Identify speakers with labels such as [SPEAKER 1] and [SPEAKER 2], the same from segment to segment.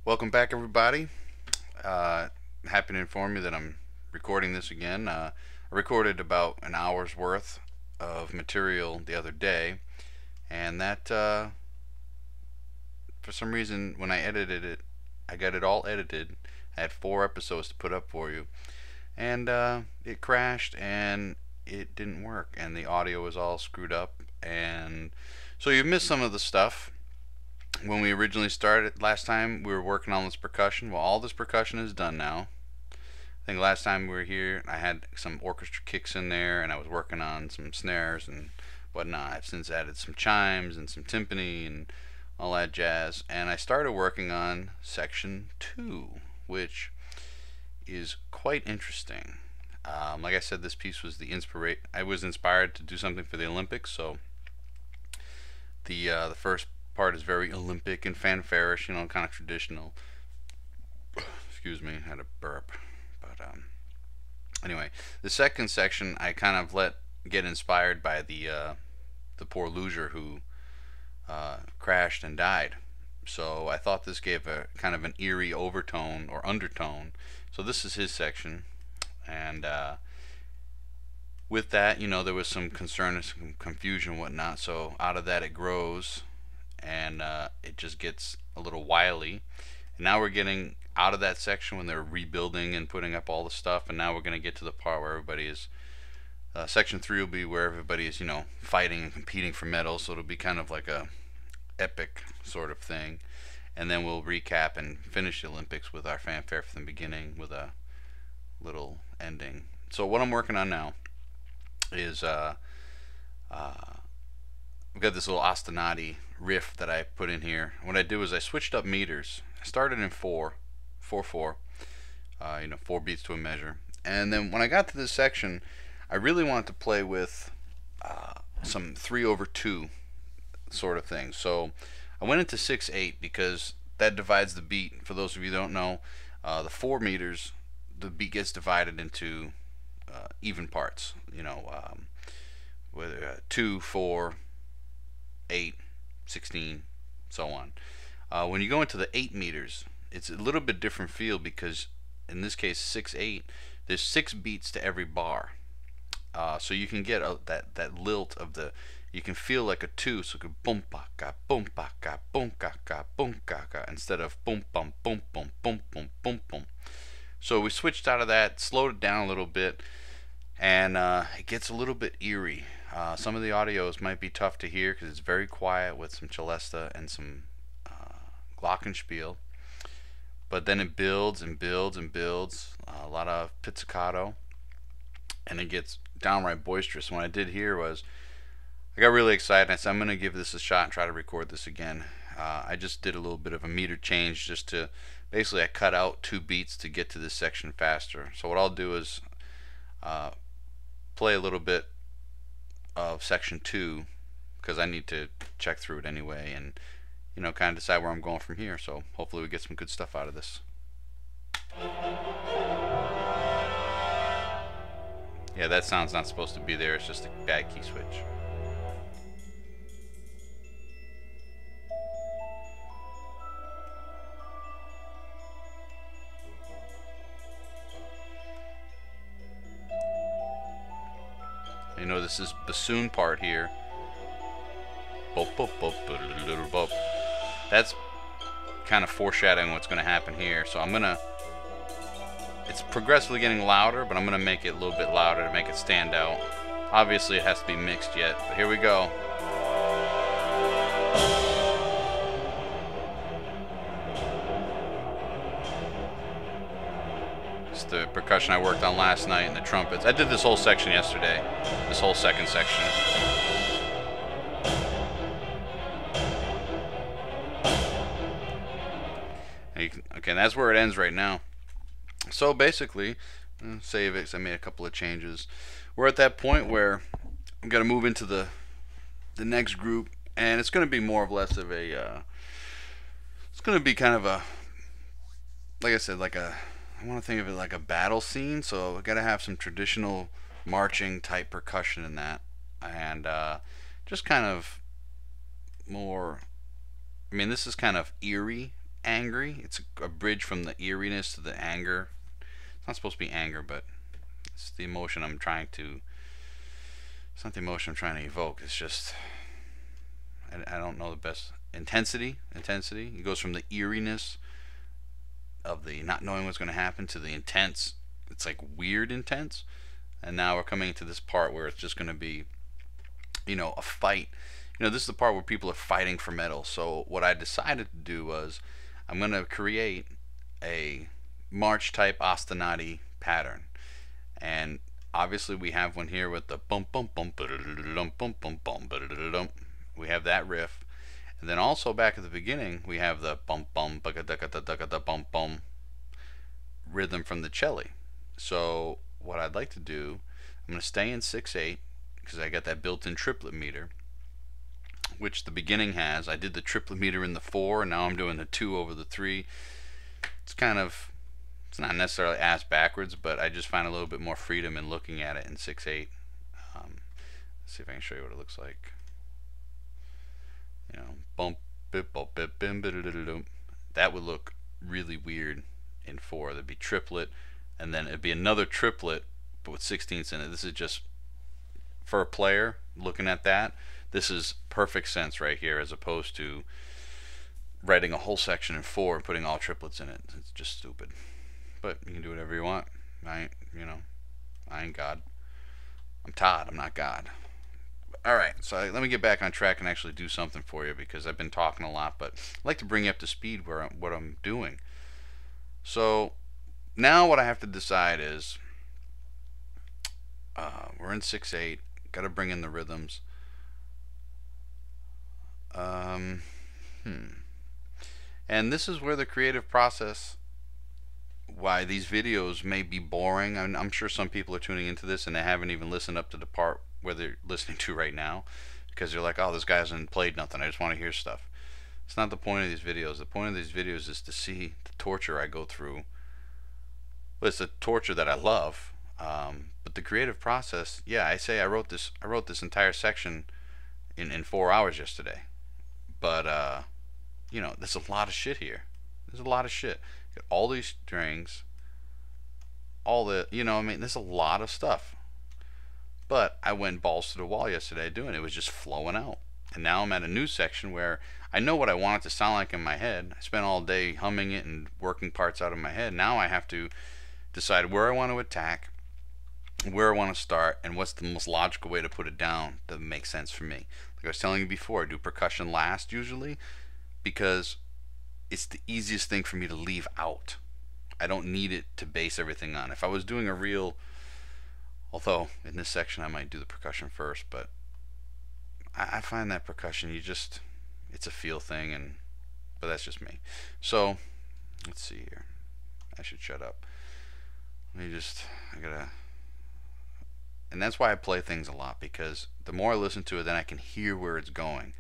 [SPEAKER 1] Welcome back, everybody. Happy to inform you that I'm recording this again. I recorded about an hour's worth of material the other day, and that for some reason, when I edited it, I got it all edited. I had 4 episodes to put up for you, and it crashed and it didn't work, and the audio was all screwed up, and so you missed some of the stuff. When we originally started last time, we were working on this percussion. Well, all this percussion is done now. I think last time we were here, I had some orchestra kicks in there, and I was working on some snares and whatnot. I've since added some chimes and some timpani and all that jazz, and I started working on section 2, which is quite interesting. Like I said, this piece was the inspiration. I was inspired to do something for the Olympics, so the first part is very Olympic and fanfarish, kind of traditional. Excuse me, I had a burp. But anyway, the second section I kind of let get inspired by the poor loser who crashed and died. So I thought this gave a kind of an eerie overtone or undertone. So this is his section, and with that, there was some concern and some confusion and whatnot. So out of that it grows, and it just gets a little wily. And now we're getting out of that section when they're rebuilding and putting up all the stuff, and now we're going to get to the part where everybody is section 3 will be where everybody is fighting and competing for medals, so it'll be kind of like a epic sort of thing. And then we'll recap and finish the Olympics with our fanfare from the beginning with a little ending. So what I'm working on now is we've got this little ostinati riff that I put in here. What I did was I switched up meters. I started in 4/4, 4 beats to a measure. And then when I got to this section, I really wanted to play with some 3/2 sort of thing. So I went into 6/8 because that divides the beat. For those of you who don't know, the 4 meters, the beat gets divided into even parts. Whether 2, 4, 8, 16, so on. When you go into the 8 meters, it's a little bit different feel because in this case 6/8, there's 6 beats to every bar. So you can get that lilt of you can feel like a 2, so it could boom ba ga boom ba ga boom ga ga boom ga ga instead of boom bum boom boom boom boom boom boom. So we switched out of that, slowed it down a little bit, and it gets a little bit eerie. Some of the audios might be tough to hear because it's very quiet with some celesta and some glockenspiel, but then it builds and builds and builds, a lot of pizzicato, and it gets downright boisterous. What I did here was I got really excited. I said I'm going to give this a shot and try to record this again. I just did a little bit of a meter change just to basically I cut out 2 beats to get to this section faster. So what I'll do is play a little bit of section 2 because I need to check through it anyway and kind of decide where I'm going from here. So hopefully we get some good stuff out of this. Yeah, that sound's not supposed to be there. It's just a bad key switch. This is bassoon part here. That's kind of foreshadowing what's going to happen here. So it's progressively getting louder, but I'm going to make it a little bit louder to make it stand out. Obviously it has to be mixed yet, but here we go. It's the percussion I worked on last night and the trumpets. I did this whole section yesterday, this whole second section. Okay, that's where it ends right now. So basically, save it because I made a couple of changes. We're at that point where I'm going to move into the next group, and it's going to be more or less of a it's going to be kind of a, like I said, I want to think of it like a battle scene. So I got to have some traditional marching type percussion in that, and just kind of more, I mean, this is kind of eerie angry. It's a bridge from the eeriness to the anger. It's not supposed to be anger, but it's the emotion I'm trying to. It's not the emotion I'm trying to evoke. It's just I don't know the best intensity. Intensity. It goes from the eeriness of the not knowing what's going to happen to the intense. It's like weird intense. And now we're coming to this part where it's just going to be, a fight. This is the part where people are fighting for metal. So what I decided to do was I'm going to create a march type ostinati pattern. And obviously we have one here with the bum bum bum bum bum bum bum. We have that riff. And then also back at the beginning we have the bum bum bum bum rhythm from the cello. So what I'd like to do, I'm going to stay in 6/8 because I got that built-in triplet meter, which the beginning has. I did the triplet meter in the 4, and now I'm doing the 2 over the 3. It's not necessarily ass backwards, but I just find a little bit more freedom in looking at it in 6/8. Let's see if I can show you what it looks like. Bump bip bump bip bim bim. That would look really weird in 4. There'd be triplet, and then it'd be another triplet, but with 16ths in it. This is just for a player looking at that. This is perfect sense right here, as opposed to writing a whole section in 4 and putting all triplets in it. It's just stupid. But you can do whatever you want. I ain't God. I'm Todd. I'm not God. Alright, so let me get back on track and actually do something for you, because I've been talking a lot, but I'd like to bring you up to speed what I'm doing. So now what I have to decide is, we're in 6/8. Got to bring in the rhythms. And this is where the creative process, why these videos may be boring. I'm sure some people are tuning into this and they haven't even listened up to the part where they're listening to right now, because they're like, oh, this guy hasn't played nothing, I just want to hear stuff. It's not the point of these videos. The point of these videos is to see the torture I go through. Well, it's the torture that I love, but the creative process, yeah, I wrote this entire section in 4 hours yesterday. But there's a lot of shit here. There's a lot of shit. Got all these strings, all the, there's a lot of stuff. But I went balls to the wall yesterday doing it. It was just flowing out. And now I'm at a new section where I know what I want it to sound like in my head. I spent all day humming it and working parts out of my head. Now I have to decide where I want to attack, where I want to start, and what's the most logical way to put it down that makes sense for me. Like I was telling you before, I do percussion last usually because it's the easiest thing for me to leave out. I don't need it to base everything on. If I was doing a real, although in this section I might do the percussion first, but I find that percussion, it's a feel thing, but that's just me. So let's see here. I should shut up. And that's why I play things a lot, because the more I listen to it, then I can hear where it's going.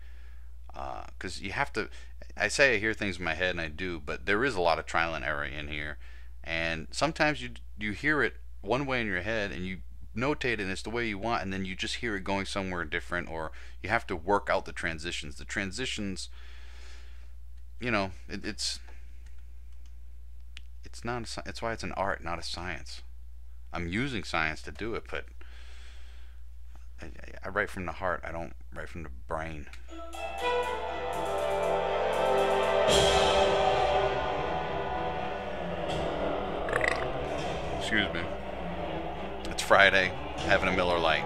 [SPEAKER 1] Because you have to, I say I hear things in my head, and I do, but there is a lot of trial and error in here. And sometimes you hear it one way in your head, and you notate it, and it's the way you want, and then you just hear it going somewhere different, or you have to work out the transitions. The transitions, it's not. It's why it's an art, not a science. I'm using science to do it, but I write from the heart. I don't write from the brain. Excuse me. It's Friday, having a Miller Lite.